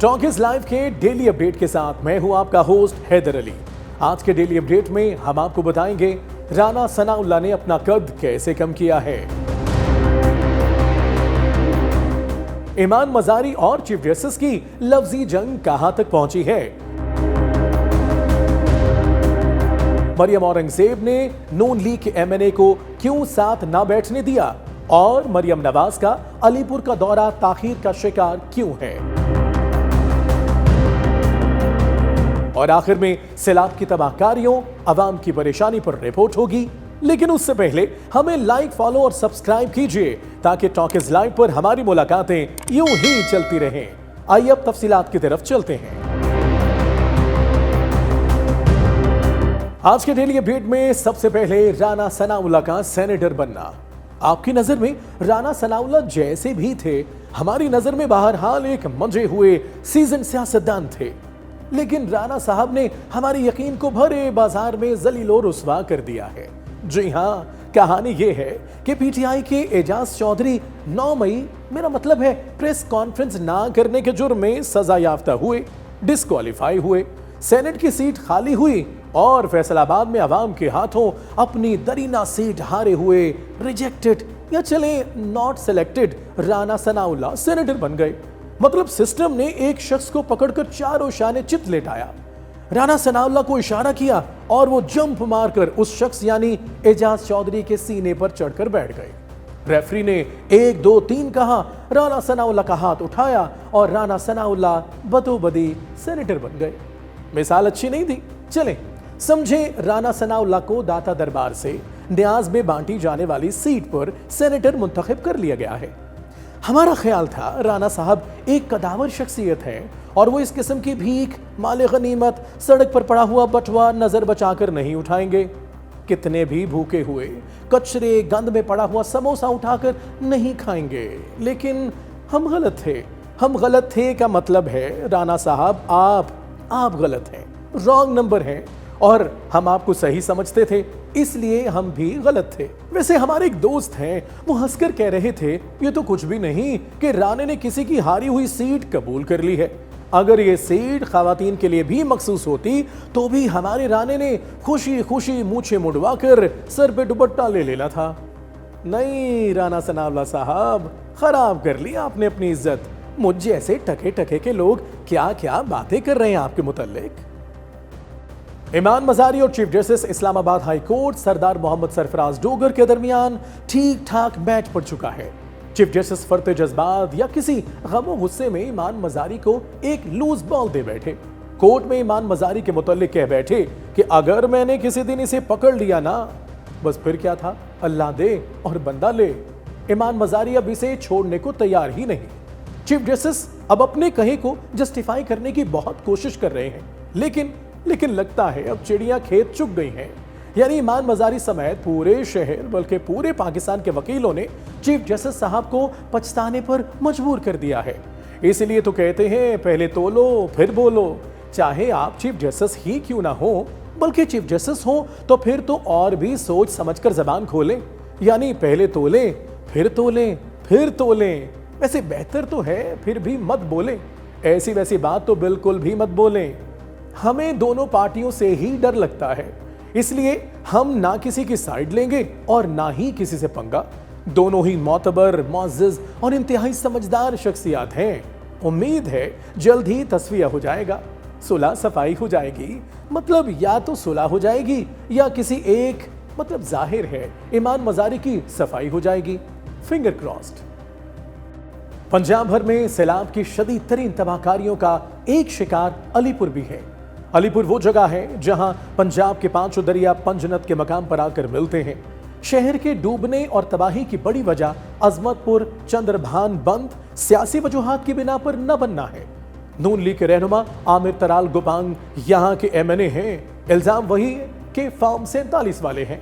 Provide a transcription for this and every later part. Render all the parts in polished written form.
Talkies live के daily update के साथ मैं हूं आपका होस्ट हैदर अली। आज के डेली अपडेट में हम आपको बताएंगे राना सनाउल्लाह ने अपना कद कैसे कम किया है, इमाम मजारी और चीफ जस्टिस की लफ्जी जंग कहां तक पहुंची है, मरियम औरंगजेब ने नून लीग के एमएनए को क्यों साथ ना बैठने दिया और मरियम नवाज का अलीपुर का दौरा ताखीर का शिकार क्यों है, और आखिर में सैलाब की तबाहकारियों अवाम की परेशानी पर रिपोर्ट होगी। लेकिन उससे पहले हमें लाइक, फॉलो और सब्सक्राइब कीजिए ताकि टॉकीज लाइव पर हमारी मुलाकातें यूं ही चलती रहें। आइए अब तफसीलात की तरफ चलते हैं। आज के डेली अपडेट में सबसे पहले राना सनाउल्लाह का सेनेटर बनना। आपकी नजर में राना सनाउल्लाह जैसे भी थे, हमारी नजर में बहरहाल एक मंजे हुए सीजन सियासतदान थे, लेकिन राना साहब ने हमारे यकीन को भरे बाजार में जलीलो रुस्वा कर दिया है। जी हां, कहानी यह है कि पीटीआई के एजाज चौधरी 9 मई, मेरा मतलब है प्रेस कॉन्फ्रेंस ना करने के जुर्म में सजा याफ्ता हुए, डिस्क्वालीफाई हुए, सेनेट की सीट खाली हुई और फैसलाबाद में अवाम के हाथों अपनी दरीना सीट हारे हुए रिजेक्टेड या चले not selected Rana Sanaullah senator बन गए। मतलब सिस्टम ने एक शख्स को पकड़कर चारों शाने चित लेटाया, राना सनाउल्लाह को इशारा किया और वो जंप मारकर उस शख्स यानी एजाज चौधरी के सीने पर चढ़कर बैठ गए। रेफरी ने 1 2 3 कहा, राना सनाउल्लाह का हाथ उठाया और राना सनाउल्लाह बदोबदी सेनेटर बन गए। मिसाल अच्छी नहीं थी? चलें समझे, राना सनाउल्लाह को दाता दरबार से न्याज में बांटी जाने वाली सीट पर सेनेटर मुंतखब कर लिया गया है। हमारा ख्याल था राना साहब एक कदावर शख्सियत है और वो इस किस्म की भीख, माले गनीमत, सड़क पर पड़ा हुआ बटुआ नजर बचाकर नहीं उठाएंगे। कितने भी भूखे हुए कचरे गंद में पड़ा हुआ समोसा उठाकर नहीं खाएंगे। लेकिन हम गलत थे। हम गलत थे का मतलब है राना साहब आप गलत हैं, रॉन्ग नंबर हैं और हम आपको सही समझते थे, इसलिए हम भी गलत थे। वैसे हमारे एक दोस्त हैं, वो हंसकर कह रहे थे ये तो कुछ भी नहीं कि राणे ने किसी की हारी हुई सीट कबूल कर ली है। अगर ये सीट खवातीन के लिए भी मखसूस होती तो भी हमारे राणे ने खुशी खुशी मूछें मुड़वाकर सर पे दुपट्टा ले लेना था। नहीं राना सनाउल्लाह साहब, खराब कर ली आपने अपनी इज्जत। मुझ जैसे टके टके के लोग क्या क्या बातें कर रहे हैं आपके मुतल्लिक। इमाम मजारी और chief justice Islamabad high court Sardar Mohammad Sarfaraz Dogar के दरमियान ठीक ठाक मैच पड़ चुका है। चीफ जस्टिस फरते जज्बात या किसी गम गुस्से में इमाम मजारी को एक लूज बॉल दे बैठे। कोर्ट में इमाम मजारी के मुतल्लिक कह बैठे कि अगर मैंने किसी दिन इसे पकड़ लिया ना, बस फिर क्या था, अल्लाह दे और बंदा ले। इमाम मजारी अब इसे छोड़ने को तैयार ही नहीं। चीफ जस्टिस अब अपने कहे को जस्टिफाई करने की बहुत कोशिश कर रहे हैं, लेकिन लगता है अब चिड़ियां खेत चुग गई हैं। यानी इमाम मजारी समेत पूरे शहर बल्कि पूरे पाकिस्तान के वकीलों ने चीफ जस्टिस साहब को पछताने पर मजबूर कर दिया है। इसलिए तो कहते हैं पहले तोलो फिर बोलो। चाहे आप चीफ जस्टिस ही क्यों ना हो, बल्कि चीफ जस्टिस हो तो फिर तो और भी सोच समझकर जबान खोलें। यानी पहले तोलें फिर तोलें फिर तोलें। वैसे बेहतर तो है फिर भी मत बोलें, ऐसी वैसी बात तो बिल्कुल भी मत बोलें। हमें दोनों पार्टियों से ही डर लगता है, इसलिए हम ना किसी की साइड लेंगे और ना ही किसी से पंगा। दोनों ही मोतबर, मुअज़्ज़ज़ और इंतहाई समझदार शख्सियत हैं। उम्मीद है जल्द ही तस्फिया हो जाएगा, सुलह सफाई हो जाएगी। मतलब या तो सुलह हो जाएगी या किसी एक, मतलब जाहिर है इमाम मजारी की सफाई हो जाएगी। Finger crossed. पंजाब भर में सैलाब की शदीद तरीन तबाहकारियों का एक शिकार अलीपुर भी है। अलीपुर वो जगह है जहां पंजाब के 5 दरिया पंजनत के मकाम पर आकर मिलते हैं। शहर के डूबने और तबाही की बड़ी वजह अजमतपुर चंद्रभान बंद सियासी वजूहात की बिना पर न बनना है। नून लीग के रहनुमा आमिर तराल गोपांग यहां के एमएनए हैं। इल्जाम वही है कि फॉर्म 47 वाले हैं।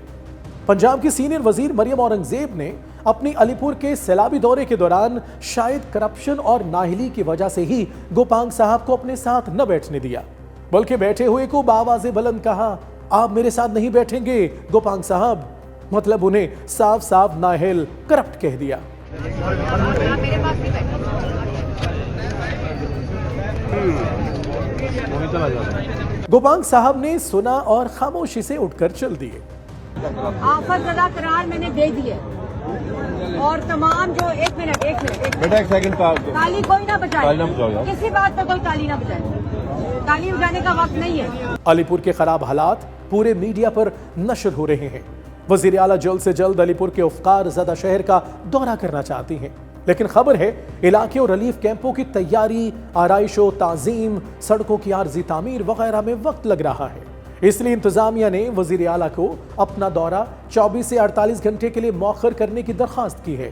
पंजाब की सीनियर वजीर मरियम औरंगजेब ने अपनी अलीपुर के सैलाबी दौरे के दौरान शायद करप्शन और नाहिली की वजह से ही गोपांग साहब को अपने साथ न बैठने दिया, बल्कि बैठे हुए को बावाज़े बुलंद कहा, आप मेरे साथ नहीं बैठेंगे गोपांग साहब। मतलब उन्हें साफ साफ नाहिल, करप्ट कह दिया। गोपांग साहब ने सुना और खामोशी से उठकर चल दिए। आफत ज़दा करार मैंने दे दिए और तमाम जो एक मिनट बेटा एक सेकंड का ताली कोई ना बचाए, ताली ना बचाओ यार। किसी बात पर कोई ताली ना बचाए, ताली बजाने का वक्त नहीं है। अलीपुर के खराब हालात पूरे मीडिया पर नशर हो रहे हैं। वजीर आला जल्द से जल्द अलीपुर के उफ्कार ज़दा शहर का दौरा करना चाहती हैं, लेकिन खबर है इलाके और रिलीफ कैंपों की तैयारी, आराइशो ताज़ीम, सड़कों की आर्जी तामीर वगैरह में वक्त लग रहा है। इसलिए इंतजामिया ने वजीर आला को अपना दौरा 24 से 48 घंटे के लिए मौखर करने की दरख्वास्त की है।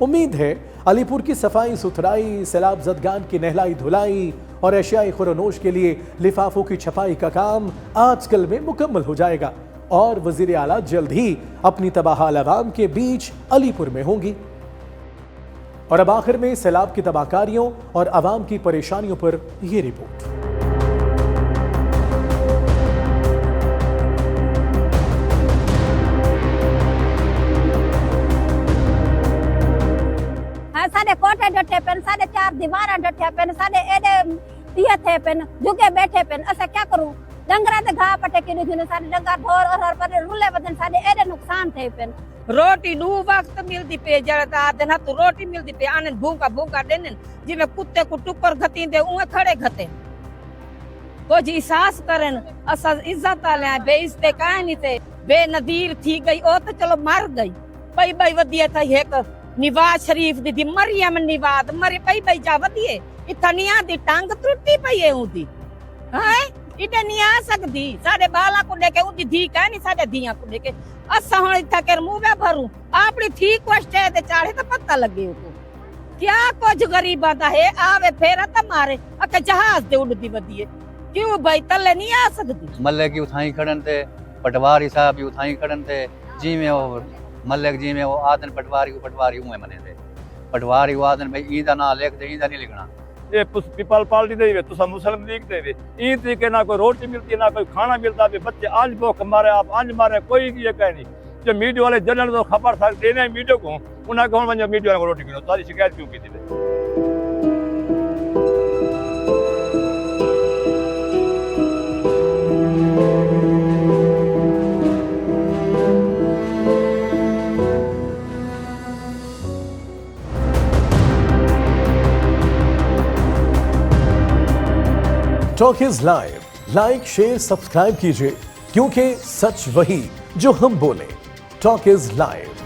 उम्मीद है अलीपुर की सफाई सुथराई, सैलाब जदगान की नहलाई धुलाई और एशियाई खुरनोश के लिए लिफाफों की छपाई का काम आजकल में मुकम्मल हो जाएगा और वजीर आला जल्द ही अपनी तबाहाल अवाम के बीच अलीपुर में होंगी। और अब आखिर में सैलाब की तबाहकारियों और अवाम की परेशानियों पर यह रिपोर्ट। साढ़े कोठे डटे पेन, साढ़े 4 दीवार डटे पेन, साढ़े एडे दिए थे पेन, झुके बैठे पेन। असा क्या करूं? डंगरा ते घा पटे किने किने साढ़े डंगर ढोर और पर रुले बदन साढ़े एडे नुकसान थे पेन। रोटी दू वक्त मिलती पे जरा दिन तो रोटी मिलती पे आने भूखा भूखा देने जिਵੇਂ कुत्ते को टुकर घती दे उहे खड़े घते कुछ एहसास करन। असा इज्जत आले बेइज्जत काहे नहीं थे, बेनदीर थी गई ओ तो चलो मर गई। पई पई वदिए था एक निवाज शरीफ दी मरियम निवाद मरी पई पई जा वदिए इतनिया दी टांग त्रुटी पई है उदी हैं इते नहीं आ सकदी। साडे बाला को लेके उदी धी का नहीं साडे धिया को लेके असा हुन इथा कर मुंह भरू आपनी थी क्वेश्चन है ते चाहे तो पता लगे उको क्या कुछ गरीबा दा है आवे फेरा त मारे अके जहाज दे उड़दी वदिए क्यों भाई तले नहीं आ सकदी। मल्ले की उठाई खड़न थे, पटवारी साहब की उठाई खड़न थे, जी में वो मल्ले जी में वो आदन पटवारी हुए मने थे। पटवारी वो आदन भाई ईदा ना लिख दे, ईदा नहीं लिखना। ये पीपल पार्टी दे तुसा मुस्लिम लीग दे ई तरीके ना कोई रोटी मिलती ना कोई खाना मिलता भी बच्चे आज भूख मारे आप आज मारे कोई ये कह नहीं। जो मीडिया वाले जनरल तो खबर था देने मीडिया को उन्हें कौन बन मीडिया को रोटी खिलाओ सारी शिकायत क्यों की थी। Talk is live, like share subscribe कीजिए क्योंकि सच वही जो हम बोले। Talk is live.